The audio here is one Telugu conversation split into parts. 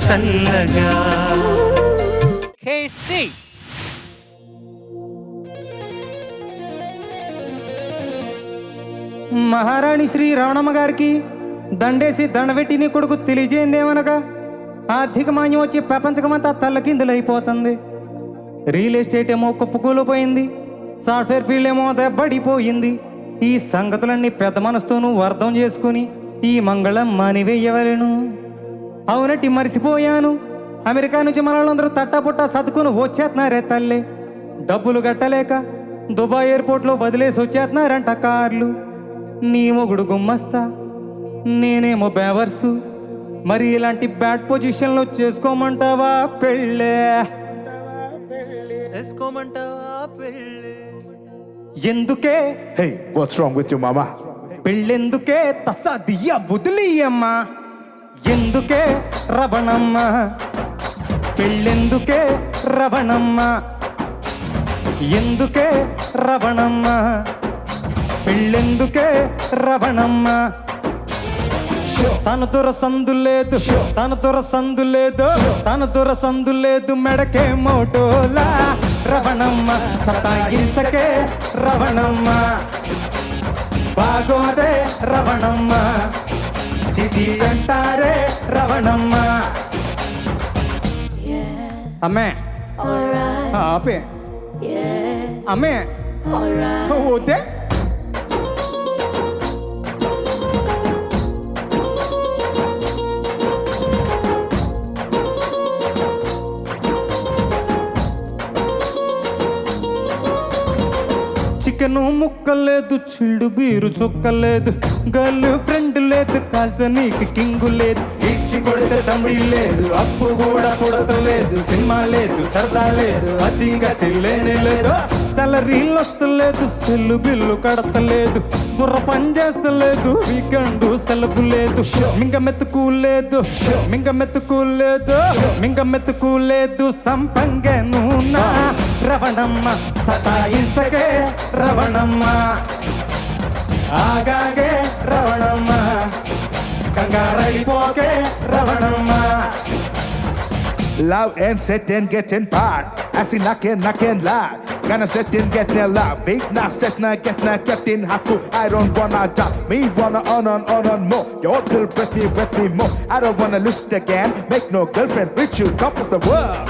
చల్లగా. మహారాణి శ్రీ రమణమ్మ గారికి దండేసి దండబెట్టి నీ కొడుకు తెలియజేయందేమనగా ఆర్థిక మాన్యం వచ్చి ప్రపంచకమంతా తల్లకిందులైపోతుంది. రియల్ ఎస్టేట్ ఏమో కుప్పకూలిపోయింది, సాఫ్ట్వేర్ ఫీల్డ్ ఏమో దెబ్బడిపోయింది. ఈ సంగతులన్నీ పెద్ద మనసుతోనూ అర్థం చేసుకుని ఈ మంగళం మానివేయవలను. అవునట్టి మరిసిపోయాను, అమెరికా నుంచి మనలందరూ తట్టాపుట్టా సర్దుకుని వచ్చేస్తున్నారే తల్లి. డబ్బులు కట్టలేక దుబాయ్ ఎయిర్పోర్ట్లో వదిలేసి వచ్చేస్తున్నారంట కార్లు. నీ మొగుడు గుమ్మస్తా, నేనేమో బేవర్సు. మరి ఇలాంటి బ్యాడ్ పొజిషన్లో చేసుకోమంటావా పెళ్ళే? ఎందుకే Hey, what's wrong with you, mama? పెళ్ళెందుకే తస్సదియ్య వదిలియమ్మా? ఎందుకే రవణమ్మ? పెళ్ళెందుకే రవణమ్మ? ఎందుకే రవణమ్మ? పెళ్ళెందుకే రవణమ్మ? తన దొర సందు లేదు, తన దొర సందు లేదు, తన దొర సందు లేదు, మెడకే మోటోలా రవణమ్మ. సతాయించకే రవణమ్మ, బాగోదే రవణమ్మ, చిటి అంటారే రవణమ్మ. అమ్మే ఆపే, అమ్మే వద్దే. చికెను ముక్కలేదు, చిల్డు బీరు చుక్కలేదు, గర్ల్ ఫ్రెండ్ లేదు, కాల్చనీకి కింగు లేదు, ఇచ్చి కొడితే తమిళ లేదు, అప్పు కూడా పుడతలేదు, సినిమా లేదు, సరదా లేదు, అది గతి లేనే లేదు. సాలరీలు వస్తలేదు, సెల్లు బిల్లు కడతలేదు, బుర్ర పని చేస్తలేదు, వీకెండ్ సెలవు లేదు, మింగ మెతుకు లేదు, మింగ మెతుకు లేదు, మింగ మెతుకు లేదు, సంపంగే నూనా రవణమ్మ. సతాయించకే రవణమ్మ, ఆగాగే రవణమ్మ, కంగారైపోకే Ravanamma. Love and sit and get in part. I see knockin' loud. Gonna sit and get in loud. Big now sit now get in haku. I don't wanna die. Me wanna on more. Your girl with me more. I don't wanna lose it again. Make no girlfriend with you, top of the world.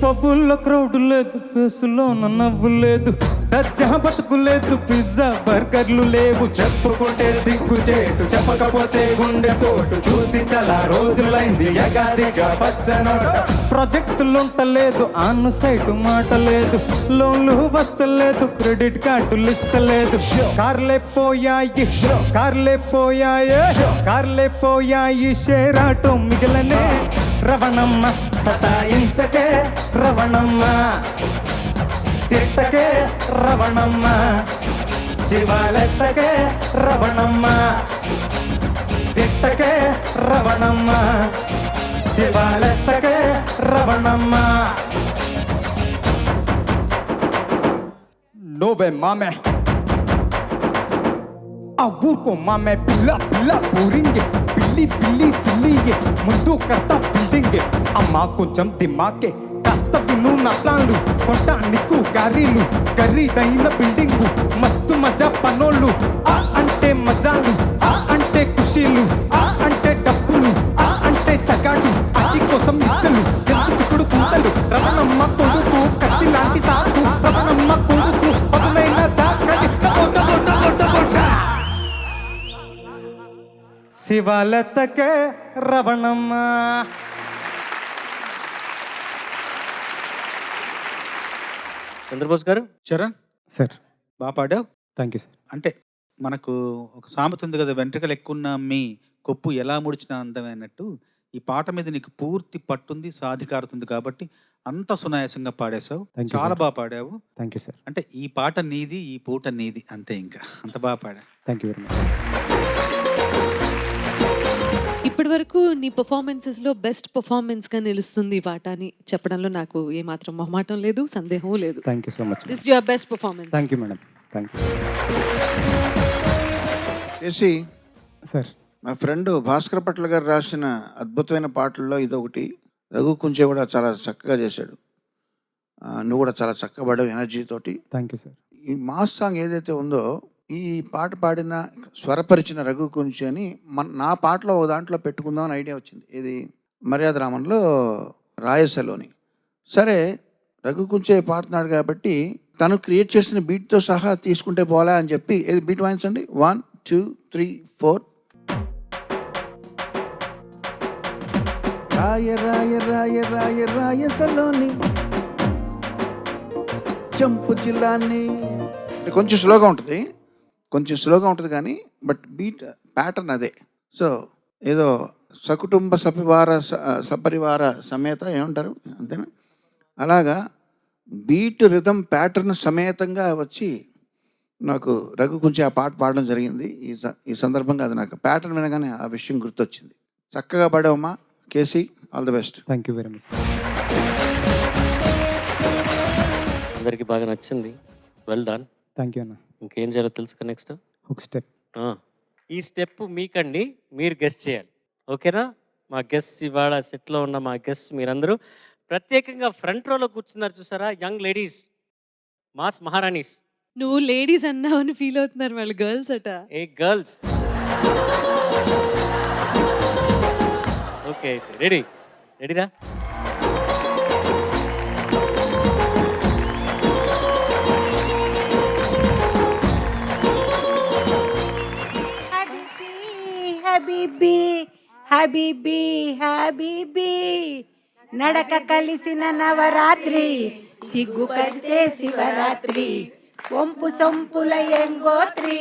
పబ్బుల్లో క్రౌడ్ లేదు, ఫేసులో నవ్వు లేదు, దర్జా బతుకు లేదు, పిజ్జా బర్గర్లు లేవు, చెప్పుకుంటే సిగ్గు చేటు, చెప్పకపోతే గుండె సోటు, చూసి చాలా రోజులైంది ఎగాదిగా పచ్చనోట. ప్రాజెక్టులు ఉంటలేదు, ఆన్ సైట్ మాట లేదు, లోన్లు వస్తలేదు, క్రెడిట్ కార్డులు ఇస్తలేదు, కార్లే పోయాయి, కార్లే పోయాయి, కార్లే పోయాయి, షేర్ ఆటో మిగిలనే రవణమ్మ. సతాయించకే రవణమ్మ, తిట్టకే రవణమ్మ, శివాలెత్తకే రవణమ్మ, తిట్టకే రవణమ్మ, శివాలెత్తకే రవణమ్మ. నువ్వే మామే ఆ ఊరుకో మామే, పిల్ల పిల్ల పూరింగే, పిల్లి పిల్లి సిల్లిగే, ముందు కర్త బిల్డింగే, అమ్మా కొంచెం దిమాకే, కాస్త విను నా ప్లాన్లు, కొంట నీకు గారీలు, ఖరీదైన బిల్డింగు, మస్తు మజా పనోళ్ళు, ఆ అంటే మజాలు, ఆ అంటే ఖుషీలు, ఆ అంటే డబ్బులు, ఆ అంటే సగాడు, అది కోసం ఇద్దలు, ఎందుకు కుంటలు, రవణమ్మ కొడుకు కత్తి లాంటి సాకు, రవణమ్మ కొడుకు పదులైన జాకటి, శివాలెత్తకే రవణమ్మ. చంద్రబోస్ గారు. చరణ్ సార్ బాగా పాడావు. Thank you sir. అంటే మనకు ఒక సామెత ఉంది కదా, వెంట్రుకలు ఎక్కువ మీ కొప్పు ఎలా ముడిచినా అందమైనట్టు. ఈ పాట మీద నీకు పూర్తి పట్టుంది, సాధికారుతుంది కాబట్టి అంత సునాయాసంగా పాడేశావు. చాలా బాగా పాడావు. Thank you sir. అంటే ఈ పాట నీది, ఈ పూట నీది, అంతే. ఇంకా అంత బాగా పాడా. Thank you very much. ఇప్పటి వరకు నీ performances లో బెస్ట్ పర్ఫార్మెన్స్ గా నిలుస్తుంది ఈ పాట అని చెప్పడంలో నాకు ఏమాత్రం మొహమాటం లేదు, సందేహం లేదు. Thank you so much. This your best performance. Thank you madam. Thank you చేసి సార్. మా ఫ్రెండ్ భాస్కర్ పట్ల గారు రాసిన అద్భుతమైన పాటల్లో ఇదొకటి. రఘు కుంచే కూడా చాలా చక్కగా చేశాడు. నువ్వు కూడా చాలా చక్కగా పాడావు ఎనర్జీ తోటి. Thank you sir. ఈ మాస్ సాంగ్ ఏదైతే ఉందో ఈ పాట పాడిన స్వరపరిచిన రఘు కుంచి అని నా పాటలో ఒక దాంట్లో పెట్టుకుందాం అని ఐడియా వచ్చింది. ఇది మర్యాద రామన్లో రాయసలోని. సరే రఘు కుంచే పాడుతున్నాడు కాబట్టి తను క్రియేట్ చేసిన బీట్తో సహా తీసుకుంటే పోలా అని చెప్పి ఇది బీట్ వాయించండి. 1 2 3 4. రాయ రాయ రాయ రాయ రాయసలోని చంపు జిల్లాని. కొంచెం స్లోగా ఉంటుంది కానీ బట్ బీట్ ప్యాటర్న్ అదే. సో ఏదో సకుటుంబ సపరివార సమేత ఏమంటారు అంతేనా, అలాగా బీట్ రిథమ్ ప్యాటర్న్ సమేతంగా వచ్చి నాకు రఘు కొంచెం ఆ పాట పాడడం జరిగింది. ఈ సందర్భంగా అది నాకు ప్యాటర్న్ వినగానే ఆ విషయం గుర్తొచ్చింది. చక్కగా పాడావమ్మా KC. All the best. Thank you very much. అందరికి బాగా నచ్చింది. Well done. థ్యాంక్ యూ అన్న. ఇంకేం చేయాలో తెలుసు. Next hook step. ఈ స్టెప్ మీకండి, మీరు గెస్ట్ చేయాలి. ఓకేనా? మా గెస్ట్ ఇవాళ సెట్లో ఉన్న మా గెస్ట్ మీరందరూ ప్రత్యేకంగా ఫ్రంట్ రోలో కూర్చున్నారు చూసారా, యంగ్ లేడీస్, మాస్ మహారాణీస్. నువ్వు లేడీస్ అన్నావని ఫీల్ అవుతున్నారు వాళ్ళు, గర్ల్స్ అట. ఏ గర్ల్స్. ఓకే అయితే రెడీరా? హబీబీ హబీబీ హబీబీ నడక కలిసిన నవరాత్రి, సిగ్గు కలిసే శివరాత్రి, వంపు సొంపుల ఎంగోత్రి,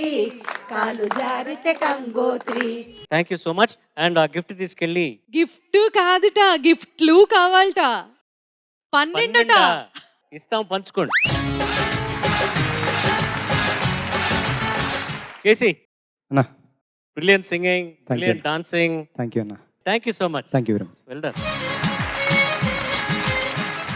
కాలు జారితే కంగోత్రి. Thank you so much. And ఆ గిఫ్ట్ తీసుకెళ్ళి. గిఫ్ట్ కాదుట, గిఫ్ట్లు కావాలట. 12 ఇస్తాం, పంచుకోండి. కేసీ, అన్నా brilliant singing, brilliant dancing. Thank you అన్న. Thank you so much. Thank you very much. Well done.